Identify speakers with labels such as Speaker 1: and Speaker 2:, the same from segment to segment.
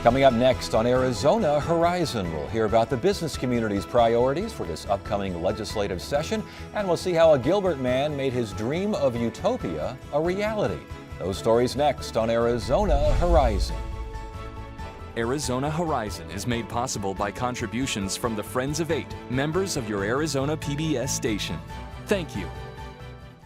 Speaker 1: Coming up next on Arizona Horizon, we'll hear about the business community's priorities for this upcoming legislative session, and we'll see how a Gilbert man made his dream of utopia a reality. Those stories next on Arizona Horizon.
Speaker 2: Arizona Horizon is made possible by contributions from the Friends of Eight, members of your Arizona PBS station. Thank you.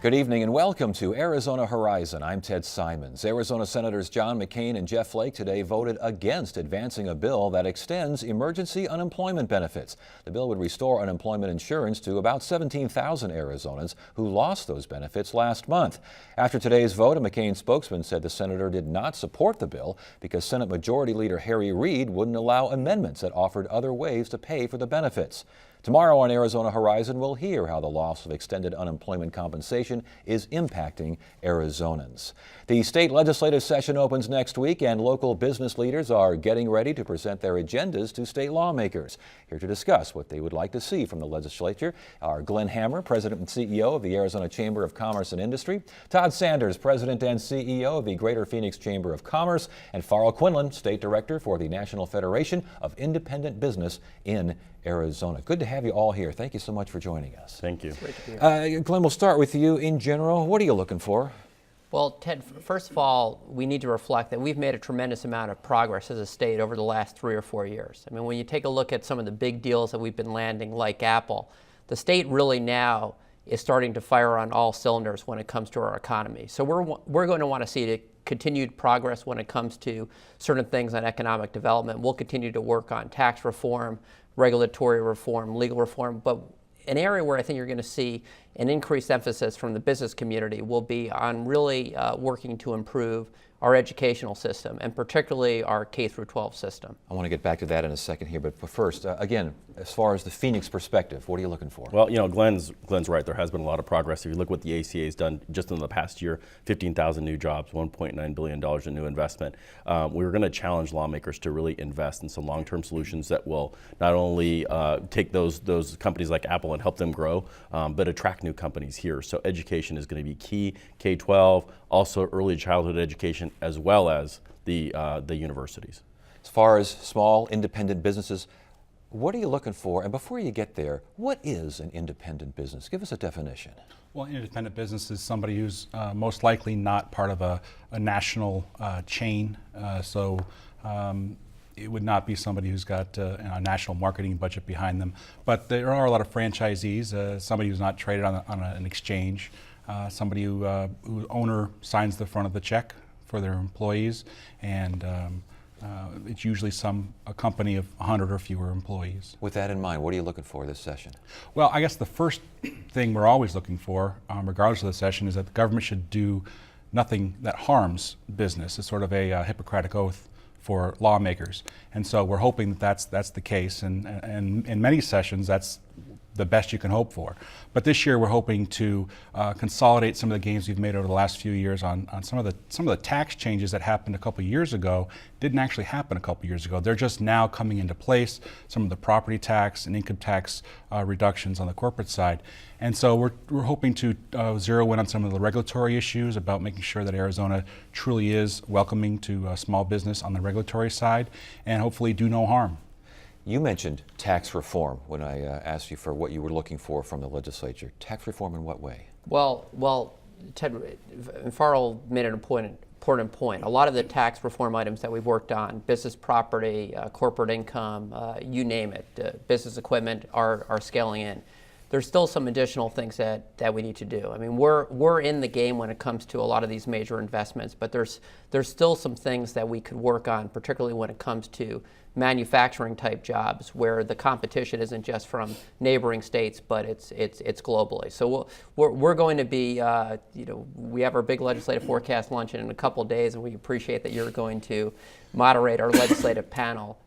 Speaker 1: Good evening and welcome to Arizona Horizon. I'm Ted Simons. Arizona Senators John McCain and Jeff Flake today voted against advancing a bill that extends emergency unemployment benefits. The bill would restore unemployment insurance to about 17,000 Arizonans who lost those benefits last month. After today's vote, a McCain spokesman said the senator did not support the bill because Senate Majority Leader Harry Reid wouldn't allow amendments that offered other ways to pay for the benefits. Tomorrow on Arizona Horizon, we'll hear how the loss of extended unemployment compensation is impacting Arizonans. The state legislative session opens next week, and local business leaders are getting ready to present their agendas to state lawmakers. Here to discuss what they would like to see from the legislature are Glenn Hammer, President and CEO of the Arizona Chamber of Commerce and Industry, Todd Sanders, President and CEO of the Greater Phoenix Chamber of Commerce, and Farrell Quinlan, State Director for the National Federation of Independent Business in Arizona. Good to have you all here. Thank you so much for joining us.
Speaker 3: Thank you.
Speaker 4: Great to be here.
Speaker 1: Glenn, we'll start with you. In general, what are you looking for?
Speaker 4: Well, Ted, first of all, we need to reflect that we've made a tremendous amount of progress as a state over the last 3 or 4 years. I mean, when you take a look at some of the big deals that we've been landing, like Apple, the state really now is starting to fire on all cylinders when it comes to our economy. So we're going to want to see continued progress when it comes to certain things on economic development. We'll continue to work on tax reform, regulatory reform, legal reform, but an area where I think you're going to see an increased emphasis from the business community will be on really working to improve our educational system, and particularly our K-12 system.
Speaker 1: I want to get back to that in a second here, but first, again, as far as the Phoenix perspective, what are you looking for?
Speaker 3: Well, you know, Glenn's right. There has been a lot of progress. If you look what the ACA has done just in the past year, 15,000 new jobs, $1.9 billion in new investment. We're going to challenge lawmakers to really invest in some long-term solutions that will not only take those companies like Apple and help them grow, but attract new companies here. So education is going to be key, K-12, also early childhood education, as well as the universities.
Speaker 1: As far as small independent businesses, what are you looking for? And before you get there, what is an independent business? Give us a definition.
Speaker 5: Well, independent business is somebody who's most likely not part of a national chain. It would not be somebody who's got a national marketing budget behind them. But there are a lot of franchisees, somebody who's not traded on an exchange, somebody whose owner signs the front of the check for their employees, and it's usually a company of 100 or fewer employees.
Speaker 1: With that in mind, what are you looking for this session?
Speaker 5: Well, I guess the first thing we're always looking for, regardless of the session, is that the government should do nothing that harms business. It's sort of a Hippocratic oath for lawmakers, and so we're hoping that that's the case, and in many sessions that's the best you can hope for. But this year we're hoping to consolidate some of the gains we've made over the last few years on some of the tax changes that happened a couple years ago. Didn't actually happen a couple years ago. They're just now coming into place, some of the property tax and income tax reductions on the corporate side. And so we're hoping to zero in on some of the regulatory issues about making sure that Arizona truly is welcoming to small business on the regulatory side, and hopefully do no harm.
Speaker 1: You mentioned tax reform when I asked you for what you were looking for from the legislature. Tax reform in what way?
Speaker 4: Well, Ted, Farrell made an important point. A lot of the tax reform items that we've worked on, business property, corporate income, you name it, business equipment, are scaling in. There's still some additional things that we need to do. I mean, we're in the game when it comes to a lot of these major investments, but there's still some things that we could work on, particularly when it comes to manufacturing type jobs where the competition isn't just from neighboring states, but it's globally. So we're going to be, we have our big legislative forecast luncheon in a couple of days, and we appreciate that you're going to moderate our legislative panel.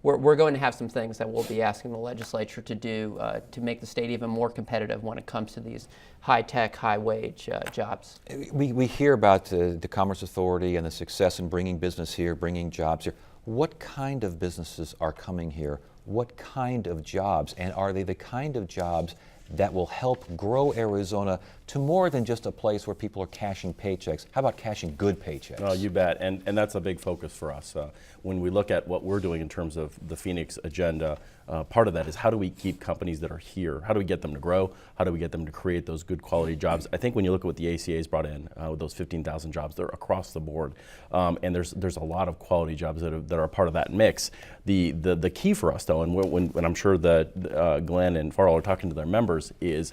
Speaker 4: We're going to have some things that we'll be asking the legislature to do to make the state even more competitive when it comes to these high-tech, high-wage jobs.
Speaker 1: We hear about the Commerce Authority and the success in bringing business here, bringing jobs here. What kind of businesses are coming here? What kind of jobs? And are they the kind of jobs that will help grow Arizona to more than just a place where people are cashing paychecks? How about cashing good paychecks?
Speaker 3: Oh, you bet, and that's a big focus for us. When we look at what we're doing in terms of the Phoenix agenda, part of that is how do we keep companies that are here? How do we get them to grow? How do we get them to create those good quality jobs? I think when you look at what the ACA's brought in with those 15,000 jobs, they're across the board, and there's a lot of quality jobs that are a part of that mix. The key for us though, and when I'm sure that Glenn and Farrell are talking to their members, is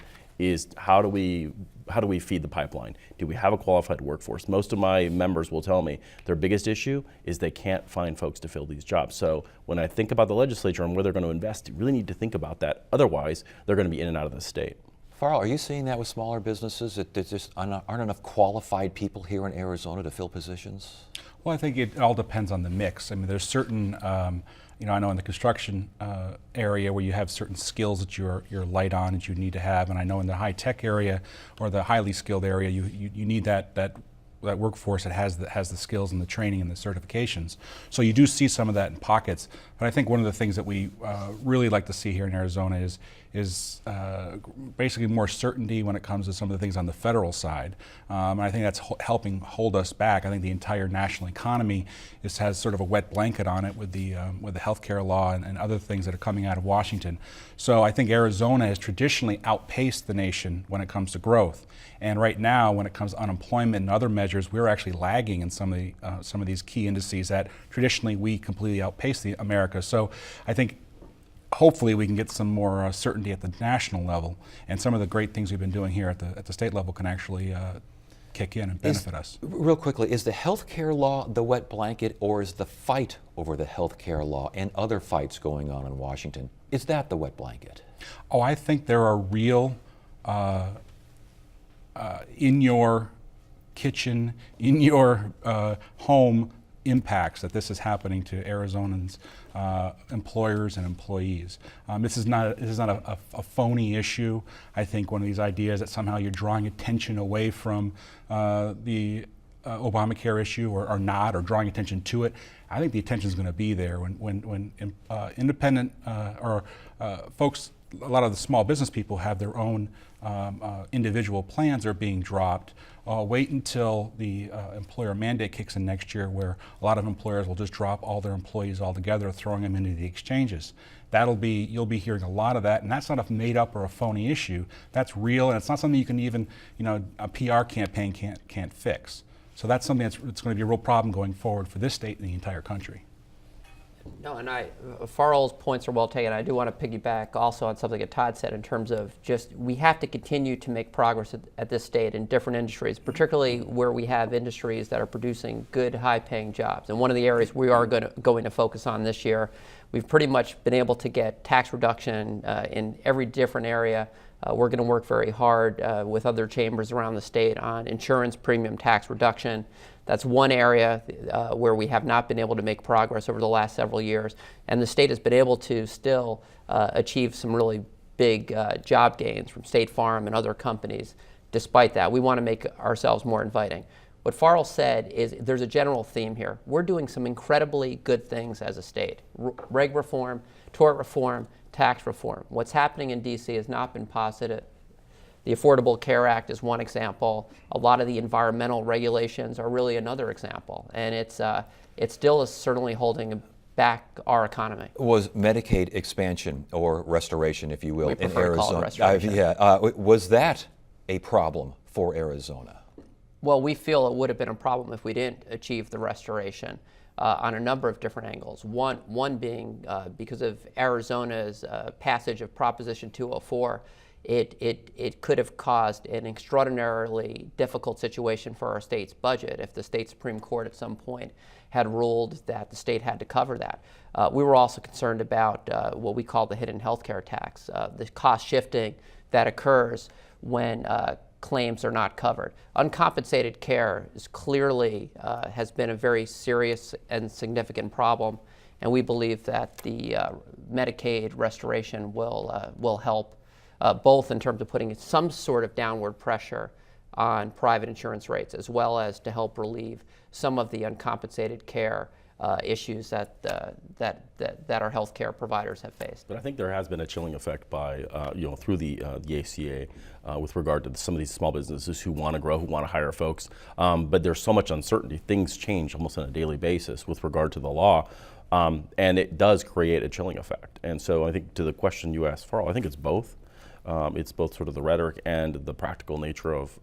Speaker 3: how do we feed the pipeline? Do we have a qualified workforce? Most of my members will tell me their biggest issue is they can't find folks to fill these jobs. So when I think about the legislature and where they're going to invest, you really need to think about that. Otherwise, they're going to be in and out of the state.
Speaker 1: Farrell, are you seeing that with smaller businesses, that there just aren't enough qualified people here in Arizona to fill positions?
Speaker 5: Well, I think it all depends on the mix. I mean, there's certain, I know in the construction area where you have certain skills that you're light on that you need to have, and I know in the high tech area or the highly skilled area, you need that workforce that has the skills and the training and the certifications. So you do see some of that in pockets. But I think one of the things that we really like to see here in Arizona is basically more certainty when it comes to some of the things on the federal side. And I think that's helping hold us back. I think the entire national economy has sort of a wet blanket on it with the healthcare law and other things that are coming out of Washington. So I think Arizona has traditionally outpaced the nation when it comes to growth. And right now, when it comes to unemployment and other measures, we're actually lagging in some of these key indices that traditionally we completely outpace America. So I think hopefully we can get some more certainty at the national level, and some of the great things we've been doing here at the state level can actually kick in and benefit us.
Speaker 1: Real quickly, is the health care law the wet blanket, or is the fight over the health care law and other fights going on in Washington, is that the wet blanket?
Speaker 5: Oh, I think there are real in your kitchen, in your home impacts that this is happening to Arizonans, employers and employees. This is not a phony issue. I think one of these ideas that somehow you're drawing attention away from the Obamacare issue or not, or drawing attention to it. I think the attention is going to be there when independent or folks, a lot of the small business people have their own individual plans are being dropped. Wait until the employer mandate kicks in next year, where a lot of employers will just drop all their employees altogether, throwing them into the exchanges. You'll be hearing a lot of that, and that's not a made up or a phony issue. That's real, and it's not something you can even, a PR campaign can't fix. So that's something it's going to be a real problem going forward for this state and the entire country.
Speaker 4: No, and Farrell's points are well taken. I do want to piggyback also on something that Todd said in terms of just we have to continue to make progress at this state in different industries, particularly where we have industries that are producing good, high-paying jobs. And one of the areas we are going to focus on this year, we've pretty much been able to get tax reduction in every different area. We're going to work very hard with other chambers around the state on insurance premium tax reduction. That's one area where we have not been able to make progress over the last several years, and the state has been able to still achieve some really big job gains from State Farm and other companies. Despite that, we want to make ourselves more inviting. What Farrell said is there's a general theme here. We're doing some incredibly good things as a state. Reg reform, tort reform, tax reform. What's happening in DC has not been positive. The Affordable Care Act is one example. A lot of the environmental regulations are really another example. And it still is certainly holding back our economy.
Speaker 1: Was Medicaid expansion, or restoration, if you will,
Speaker 4: We
Speaker 1: in
Speaker 4: prefer to call it
Speaker 1: Arizona?
Speaker 4: restoration.
Speaker 1: Was that a problem for Arizona?
Speaker 4: Well, we feel it would have been a problem if we didn't achieve the restoration on a number of different angles. One being because of Arizona's passage of Proposition 204, it could have caused an extraordinarily difficult situation for our state's budget if the state Supreme Court at some point had ruled that the state had to cover that. We were also concerned about what we call the hidden healthcare tax, the cost shifting that occurs when claims are not covered. Uncompensated care is clearly has been a very serious and significant problem, and we believe that the Medicaid restoration will help both in terms of putting some sort of downward pressure on private insurance rates, as well as to help relieve some of the uncompensated care issues that our healthcare providers have faced.
Speaker 3: But I think there has been a chilling effect by, through the ACA with regard to some of these small businesses who want to grow, who want to hire folks. But there's so much uncertainty. Things change almost on a daily basis with regard to the law. And it does create a chilling effect. And so I think to the question you asked, Farrell, I think it's both. It's both sort of the rhetoric and the practical nature of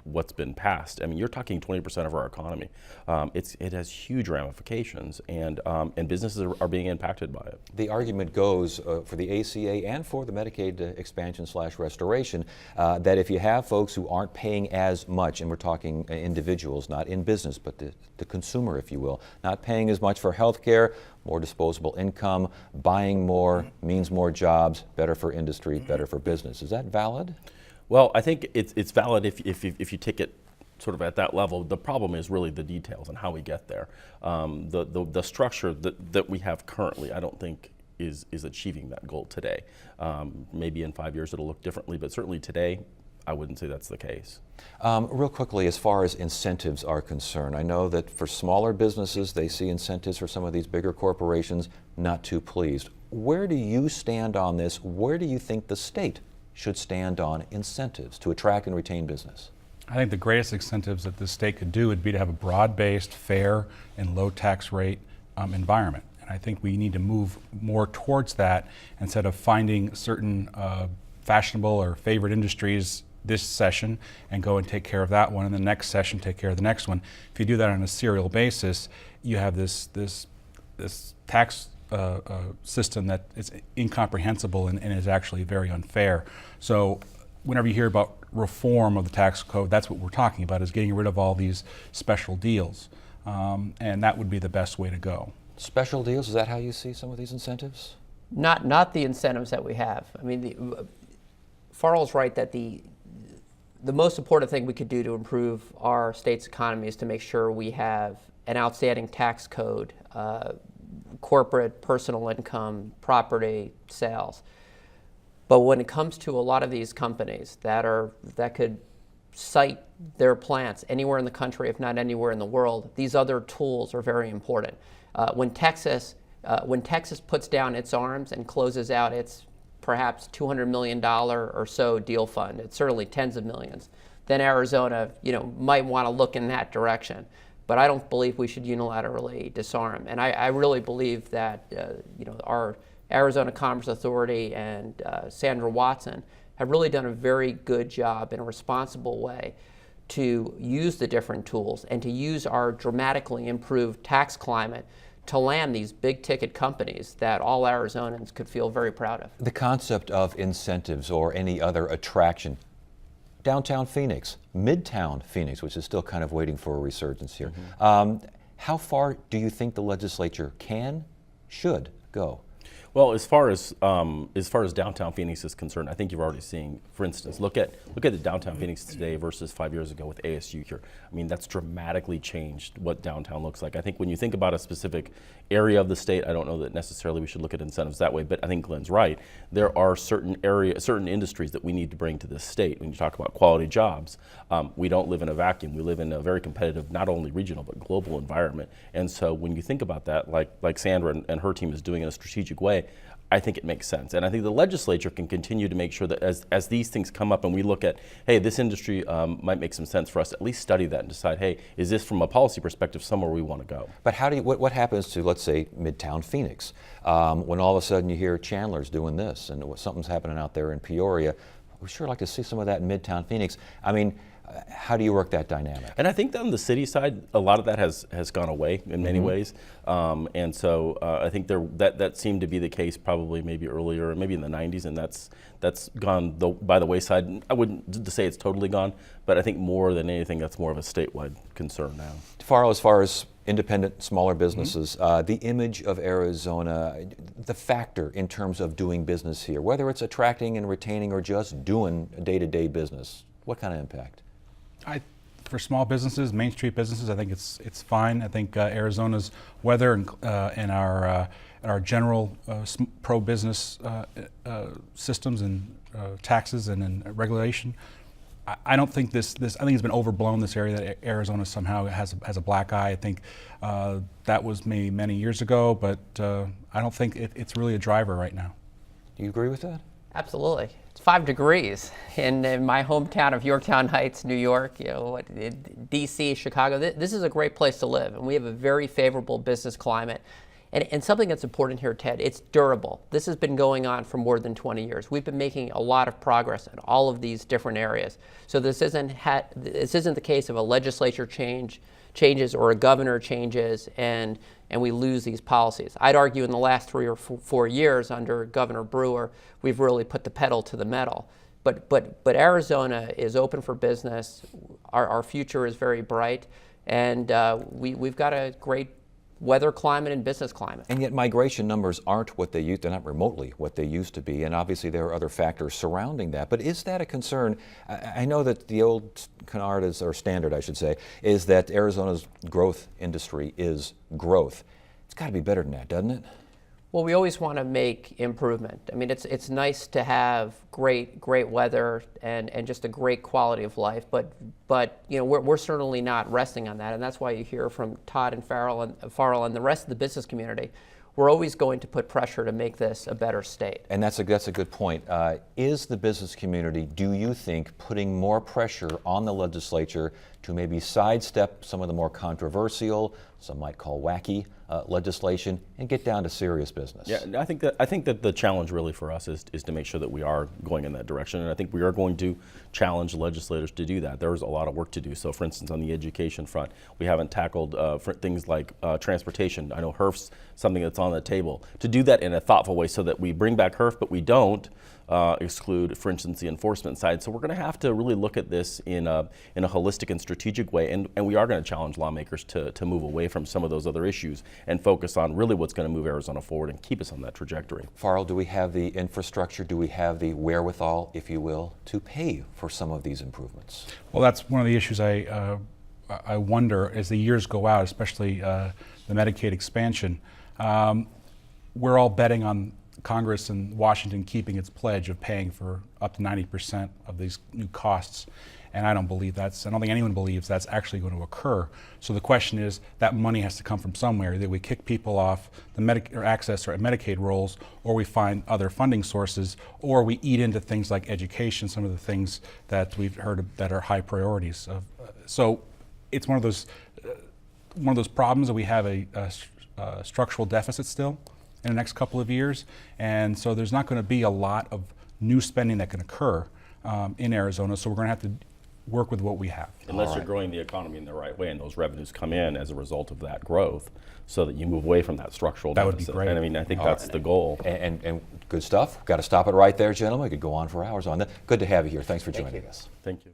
Speaker 3: what's been passed. I mean, you're talking 20% of our economy. It has huge ramifications, and businesses are being impacted by it.
Speaker 1: The argument goes for the ACA and for the Medicaid expansion/restoration that if you have folks who aren't paying as much, and we're talking individuals, not in business, but the consumer, if you will, not paying as much for health care, more disposable income, buying more means more jobs, better for industry, better for business. Is that valid?
Speaker 3: Well, I think it's valid if you take it sort of at that level. The problem is really the details and how we get there. The structure that we have currently, I don't think is achieving that goal today. Maybe in 5 years it'll look differently, but certainly today, I wouldn't say that's the case.
Speaker 1: Real quickly, as far as incentives are concerned, I know that for smaller businesses, they see incentives for some of these bigger corporations, not too pleased. Where do you stand on this? Where do you think the state should stand on incentives to attract and retain business?
Speaker 5: I think the greatest incentives that the state could do would be to have a broad-based, fair, and low tax rate environment. And I think we need to move more towards that instead of finding certain fashionable or favorite industries this session and go and take care of that one, and the next session take care of the next one. If you do that on a serial basis, you have this tax system that is incomprehensible and is actually very unfair. So whenever you hear about reform of the tax code, that's what we're talking about, is getting rid of all these special deals. And that would be the best way to go.
Speaker 1: Special deals, is that how you see some of these incentives?
Speaker 4: Not the incentives that we have. I mean, Farrell's right that the most important thing we could do to improve our state's economy is to make sure we have an outstanding tax code, corporate, personal income, property, sales. But when it comes to a lot of these companies that could site their plants anywhere in the country, if not anywhere in the world, these other tools are very important. When Texas puts down its arms and closes out its perhaps $200 million or so deal fund, it's certainly tens of millions, then Arizona, might want to look in that direction. But I don't believe we should unilaterally disarm. And I really believe that our Arizona Commerce Authority and Sandra Watson have really done a very good job in a responsible way to use the different tools and to use our dramatically improved tax climate to land these big ticket companies that all Arizonans could feel very proud of.
Speaker 1: The concept of incentives or any other attraction, downtown Phoenix, midtown Phoenix, which is still kind of waiting for a resurgence here. Mm-hmm. How far do you think the legislature should go?
Speaker 3: Well, as far as downtown Phoenix is concerned, I think you're already seeing, for instance, look at the downtown Phoenix today versus 5 years ago with ASU here. I mean, that's dramatically changed what downtown looks like. I think when you think about a specific area of the state, I don't know that necessarily we should look at incentives that way, but I think Glenn's right. There are certain industries that we need to bring to this state. When you talk about quality jobs, we don't live in a vacuum. We live in a very competitive, not only regional, but global environment. And so when you think about that, like Sandra and her team is doing in a strategic way, I think it makes sense. And I think the legislature can continue to make sure that as these things come up and we look at, hey, this industry might make some sense for us, at least study that and decide, hey, is this from a policy perspective somewhere we want to go?
Speaker 1: But what happens to, let's say, Midtown Phoenix, when all of a sudden you hear Chandler's doing this and something's happening out there in Peoria? We'd sure like to see some of that in Midtown Phoenix. I mean, how do you work that dynamic?
Speaker 3: And I think that on the city side, a lot of that has gone away in many ways. And so I think that seemed to be the case probably maybe earlier, maybe in the 90s, and that's gone by the wayside. I wouldn't say it's totally gone, but I think more than anything, that's more of a statewide concern now.
Speaker 1: Farrell, as far as independent, smaller businesses, the image of Arizona, the factor in terms of doing business here, whether it's attracting and retaining or just doing day-to-day business, what kind of impact?
Speaker 5: For small businesses, Main Street businesses, I think it's fine. I think Arizona's weather and our general pro-business systems and taxes and regulation I don't think this. I think it's been overblown. This area that Arizona somehow has a black eye. I think that was maybe many years ago, but I don't think it's really a driver right now.
Speaker 1: Do you agree with that?
Speaker 4: Absolutely. It's 5 degrees in my hometown of Yorktown Heights, New York, D.C., Chicago. This is a great place to live, and we have a very favorable business climate. And something that's important here, Ted, it's durable. This has been going on for more than 20 years. We've been making a lot of progress in all of these different areas. So this isn't the case of a legislature changes or a governor changes and we lose these policies. I'd argue in the last 3 or 4 years under Governor Brewer, we've really put the pedal to the metal. But Arizona is open for business. Our future is very bright, and we've got a great weather climate and business climate.
Speaker 1: And yet migration numbers aren't what they used, they're not remotely what they used to be, and obviously there are other factors surrounding that. But is that a concern? I know that the old canard is, or standard I should say, is that Arizona's growth industry is growth. It's got to be better than that, doesn't it?
Speaker 4: Well, we always want to make improvement. I mean, it's nice to have great weather and just a great quality of life, but we're certainly not resting on that, and that's why you hear from Todd and Farrell and the rest of the business community. We're always going to put pressure to make this a better state.
Speaker 1: And that's a good point. Is the business community, do you think, putting more pressure on the legislature to maybe sidestep some of the more controversial, some might call wacky, legislation and get down to serious business?
Speaker 3: Yeah, I think that the challenge really for us is to make sure that we are going in that direction, and I think we are going to challenge legislators to do that. There's a lot of work to do. So, for instance, on the education front, we haven't tackled things like transportation. I know HERF's something that's on the table. To do that in a thoughtful way so that we bring back HERF, but we don't exclude, for instance, the enforcement side. So we're going to have to really look at this in a holistic and strategic way, and we are going to challenge lawmakers to move away from some of those other issues and focus on really what's going to move Arizona forward and keep us on that trajectory.
Speaker 1: Farrell, do we have the infrastructure, do we have the wherewithal, if you will, to pay for some of these improvements?
Speaker 5: Well, that's one of the issues I wonder as the years go out, especially the Medicaid expansion. We're all betting on Congress and Washington keeping its pledge of paying for up to 90% of these new costs. And I don't think anyone believes that's actually going to occur. So the question is, that money has to come from somewhere. Either we kick people off the access or Medicaid rolls, or we find other funding sources, or we eat into things like education, some of the things that we've heard of that are high priorities. So it's one of those problems that we have a structural deficit still in the next couple of years, and so there's not going to be a lot of new spending that can occur in Arizona, so we're going to have to work with what we have.
Speaker 3: Unless you're growing the economy in the right way and those revenues come in as a result of that growth so that you move away from that structural deficit.
Speaker 5: That would be great.
Speaker 3: And I mean, I think that's the goal.
Speaker 1: And good stuff. Got to stop it right there, gentlemen. We could go on for hours on that. Good to have you here. Thanks for joining us.
Speaker 3: Thank you.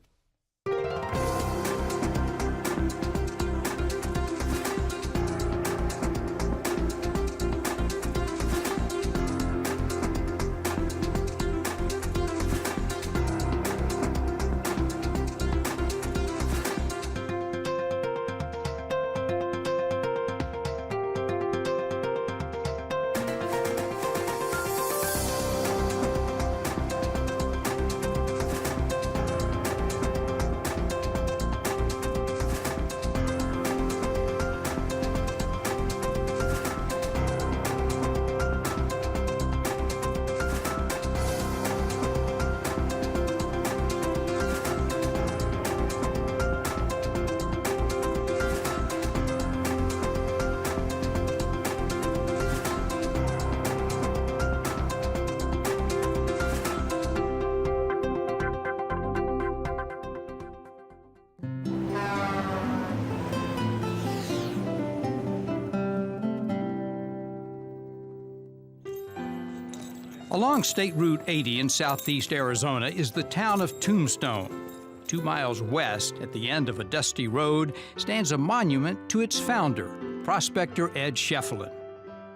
Speaker 6: Along State Route 80 in southeast Arizona is the town of Tombstone. 2 miles west, at the end of a dusty road, stands a monument to its founder, prospector Ed Schieffelin.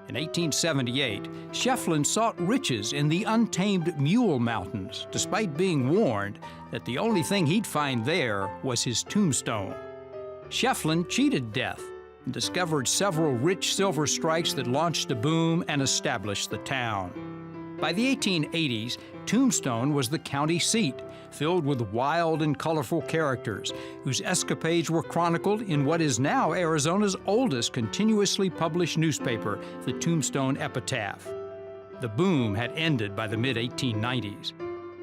Speaker 6: In 1878, Schieffelin sought riches in the untamed Mule Mountains, despite being warned that the only thing he'd find there was his tombstone. Schieffelin cheated death and discovered several rich silver strikes that launched a boom and established the town. By the 1880s, Tombstone was the county seat, filled with wild and colorful characters whose escapades were chronicled in what is now Arizona's oldest continuously published newspaper, the Tombstone Epitaph. The boom had ended by the mid-1890s.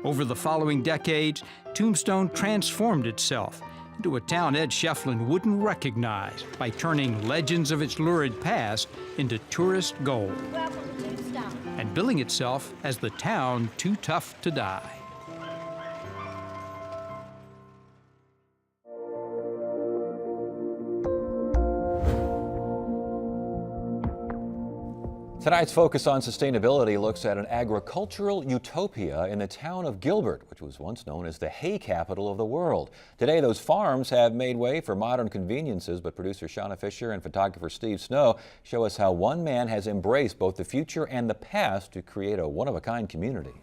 Speaker 6: Over the following decades, Tombstone transformed itself into a town Ed Shefflin wouldn't recognize by turning legends of its lurid past into tourist gold and billing itself as the town too tough to die.
Speaker 1: Tonight's Focus on Sustainability looks at an agricultural utopia in the town of Gilbert, which was once known as the hay capital of the world. Today, those farms have made way for modern conveniences, but producer Shauna Fisher and photographer Steve Snow show us how one man has embraced both the future and the past to create a one-of-a-kind community.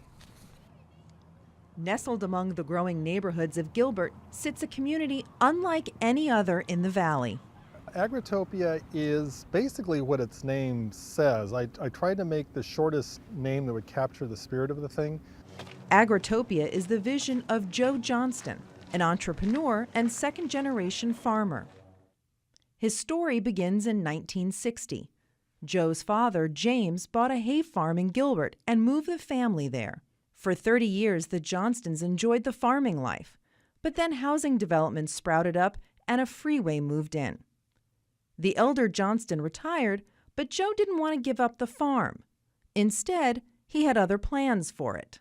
Speaker 7: Nestled among the growing neighborhoods of Gilbert sits a community unlike any other in the valley.
Speaker 8: Agritopia is basically what its name says. I tried to make the shortest name that would capture the spirit of the thing.
Speaker 7: Agritopia is the vision of Joe Johnston, an entrepreneur and second-generation farmer. His story begins in 1960. Joe's father, James, bought a hay farm in Gilbert and moved the family there. For 30 years, the Johnstons enjoyed the farming life, but then housing developments sprouted up and a freeway moved in. The elder Johnston retired, but Joe didn't want to give up the farm. Instead, he had other plans for it.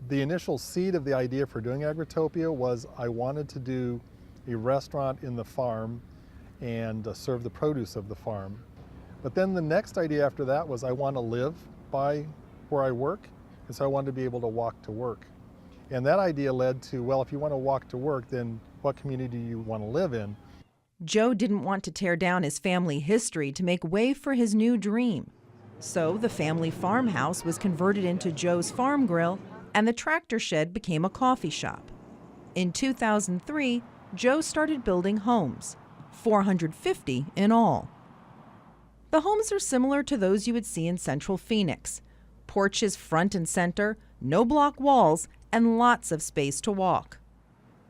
Speaker 8: The initial seed of the idea for doing Agritopia was I wanted to do a restaurant in the farm and serve the produce of the farm. But then the next idea after that was I want to live by where I work, and so I wanted to be able to walk to work. And that idea led to, well, if you want to walk to work, then what community do you want to live in?
Speaker 7: Joe didn't want to tear down his family history to make way for his new dream. So the family farmhouse was converted into Joe's farm grill, and the tractor shed became a coffee shop. In 2003, Joe started building homes, 450 in all. The homes are similar to those you would see in Central Phoenix. Porches front and center, no block walls, and lots of space to walk.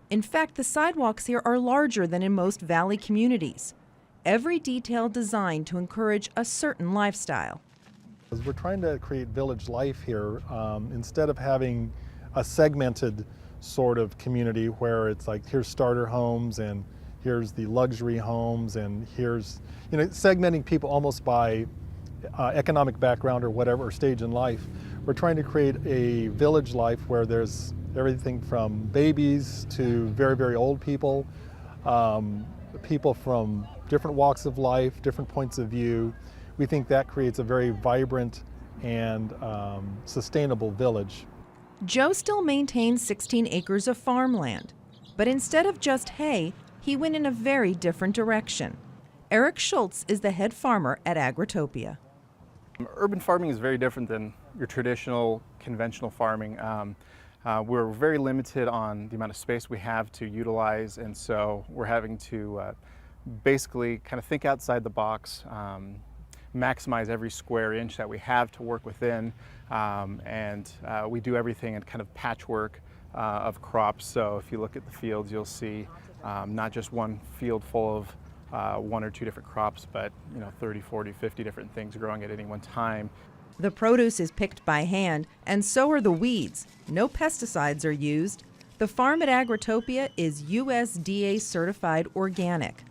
Speaker 7: In fact, the sidewalks here are larger than in most valley communities. Every detail designed to encourage a certain lifestyle.
Speaker 8: We're trying to create village life here instead of having a segmented sort of community where it's like here's starter homes and here's the luxury homes and here's, segmenting people almost by economic background or whatever, or stage in life. We're trying to create a village life where there's everything from babies to very, very old people, people from different walks of life, different points of view. We think that creates a very vibrant and sustainable village.
Speaker 7: Joe still maintains 16 acres of farmland, but instead of just hay, he went in a very different direction. Eric Schultz is the head farmer at Agritopia.
Speaker 9: Urban farming is very different than your traditional conventional farming. We're very limited on the amount of space we have to utilize, and so we're having to basically kind of think outside the box, maximize every square inch that we have to work within, and we do everything in kind of patchwork of crops. So if you look at the fields, you'll see not just one field full of one or two different crops, but 30, 40, 50 different things growing at any one time.
Speaker 7: The produce is picked by hand, and so are the weeds. No pesticides are used. The farm at Agritopia is USDA certified organic.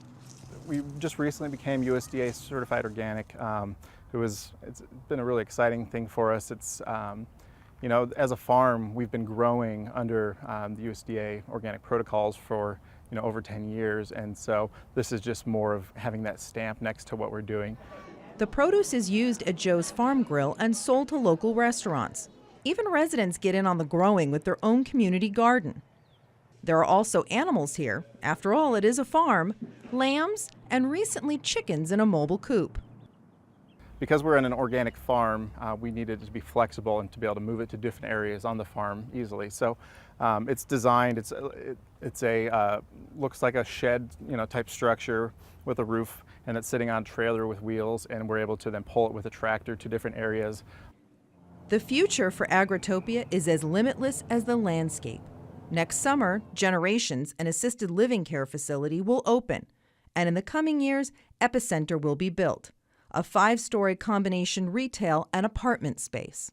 Speaker 9: We just recently became USDA certified organic. It's been a really exciting thing for us. It's as a farm, we've been growing under the USDA organic protocols for over 10 years, and so this is just more of having that stamp next to what we're doing.
Speaker 7: The produce is used at Joe's Farm Grill and sold to local restaurants. Even residents get in on the growing with their own community garden. There are also animals here. After all, it is a farm. Lambs and recently chickens in a mobile coop.
Speaker 9: Because we're in an organic farm, we needed to be flexible and to be able to move it to different areas on the farm easily. So it's designed, it's a looks like a shed type structure with a roof, and it's sitting on a trailer with wheels, and we're able to then pull it with a tractor to different areas.
Speaker 7: The future for Agritopia is as limitless as the landscape. Next summer, Generations, an assisted living care facility, will open, and in the coming years, Epicenter will be built, a 5-story combination retail and apartment space.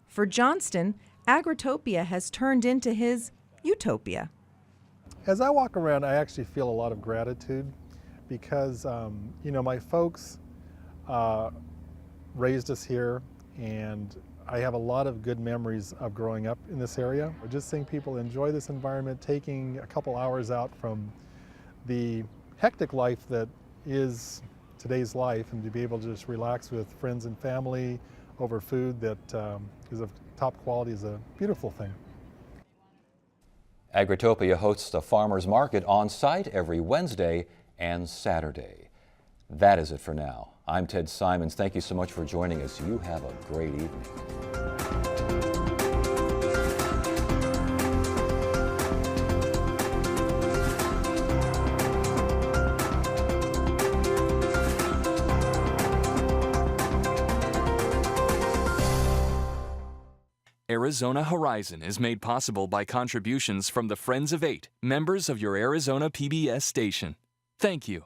Speaker 7: For Johnston, Agritopia has turned into his utopia.
Speaker 8: As I walk around, I actually feel a lot of gratitude because, my folks raised us here, and I have a lot of good memories of growing up in this area. Just seeing people enjoy this environment, taking a couple hours out from the hectic life that is today's life, and to be able to just relax with friends and family over food that is of top quality is a beautiful thing.
Speaker 1: Agritopia hosts a farmers market on site every Wednesday and Saturday. That is it for now. I'm Ted Simons. Thank you so much for joining us. You have a great evening.
Speaker 2: Arizona Horizon is made possible by contributions from the Friends of 8, members of your Arizona PBS station. Thank you.